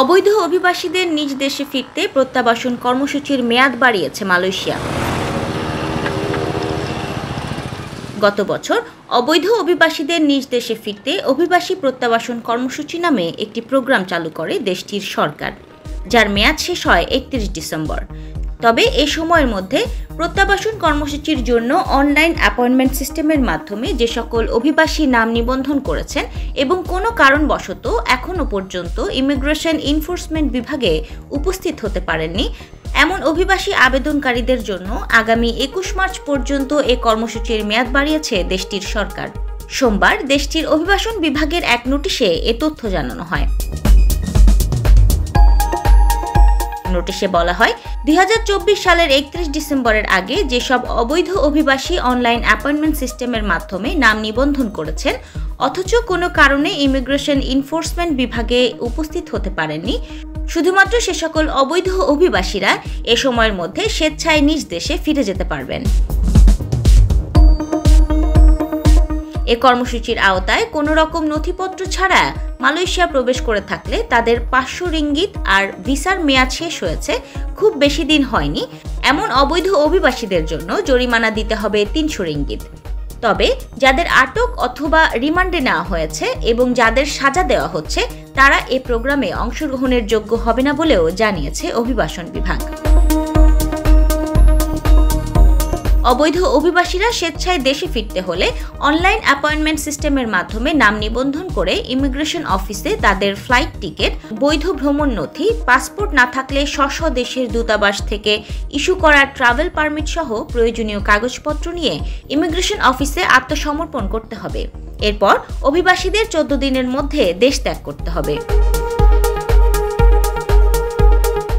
অবৈধ অভিবাসীদের নিজ দেশে ফিরতে প্রত্যাবাসন কর্মসূচির মেয়াদ বাড়িয়েছে মালয়েশিয়া। গত বছর অবৈধ অভিবাসীদের নিজ দেশে ফিরতে অভিবাসী প্রত্যাবাসন কর্মসূচি নামে একটি প্রোগ্রাম চালু করে দেশটির সরকার, যার মেয়াদ শেষ হয় 31 ডিসেম্বর। তবে এ সময়ের মধ্যে প্রত্যাবাসন কর্মসূচির জন্য অনলাইন অ্যাপয়েন্টমেন্ট সিস্টেমের মাধ্যমে যে সকল অভিবাসী নাম নিবন্ধন করেছেন এবং কোনো কারণবশত এখনও পর্যন্ত ইমিগ্রেশন এনফোর্সমেন্ট বিভাগে উপস্থিত হতে পারেননি, এমন অভিবাসী আবেদনকারীদের জন্য আগামী 21 মার্চ পর্যন্ত এ কর্মসূচির মেয়াদ বাড়িয়েছে দেশটির সরকার। সোমবার দেশটির অভিবাসন বিভাগের এক নোটিশে এ তথ্য জানানো হয়। নোটিশে বলা হয়, 2024 সালের 31 ডিসেম্বরের আগে যেসব অবৈধ অভিবাসী অনলাইন অ্যাপয়েন্টমেন্ট সিস্টেমের মাধ্যমে নাম নিবন্ধন করেছেন অথচ কোনো কারণে ইমিগ্রেশন এনফোর্সমেন্ট বিভাগে উপস্থিত হতে পারেননি, শুধুমাত্র সে সকল অবৈধ অভিবাসীরা এ সময়ের মধ্যে স্বেচ্ছায় নিজ দেশে ফিরে যেতে পারবেন। এ কর্মসূচির আওতায় কোনো রকম নথিপত্র ছাড়া মালয়েশিয়া প্রবেশ করে থাকলে তাদের 500 রিঙ্গিত আর ভিসার মেয়াদ শেষ হয়েছে খুব বেশি দিন হয়নি এমন অবৈধ অভিবাসীদের জন্য জরিমানা দিতে হবে 300 রিঙ্গিত। তবে যাদের আটক অথবা রিমান্ডে নেওয়া হয়েছে এবং যাদের সাজা দেওয়া হচ্ছে তারা এ প্রোগ্রামে অংশগ্রহণের যোগ্য হবে না বলেও জানিয়েছে অভিবাসন বিভাগ। অবৈধ অভিবাসীরা স্বেচ্ছায় দেশে ফিরতে হলে অনলাইন অ্যাপয়েন্টমেন্ট সিস্টেমের মাধ্যমে নাম নিবন্ধন করে ইমিগ্রেশন অফিসে তাদের ফ্লাইট টিকিট, বৈধ ভ্রমণ নথি, পাসপোর্ট না থাকলে স্ব দেশের দূতাবাস থেকে ইস্যু করা ট্রাভেল পারমিট সহ প্রয়োজনীয় কাগজপত্র নিয়ে ইমিগ্রেশন অফিসে আত্মসমর্পণ করতে হবে। এরপর অভিবাসীদের 14 দিনের মধ্যে দেশ ত্যাগ করতে হবে।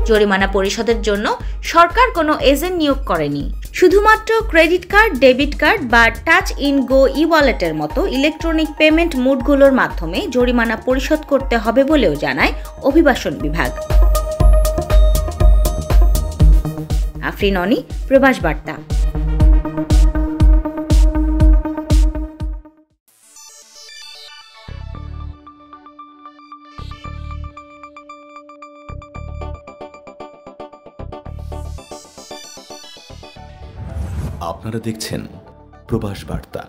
জরিমানা পরিশোধের জন্য সরকার কোনো এজেন্ট নিয়োগ করেনি, শুধুমাত্র ক্রেডিট কার্ড, ডেবিট কার্ড বা টাচ ইন গো ই-ওয়ালেটের মতো ইলেকট্রনিক পেমেন্ট মোডগুলোর মাধ্যমে জরিমানা পরিশোধ করতে হবে বলেও জানায় অভিবাসন বিভাগ। আফরিন অনি, প্রবাস বার্তা। আপনারা দেখছেন প্রবাস বার্তা।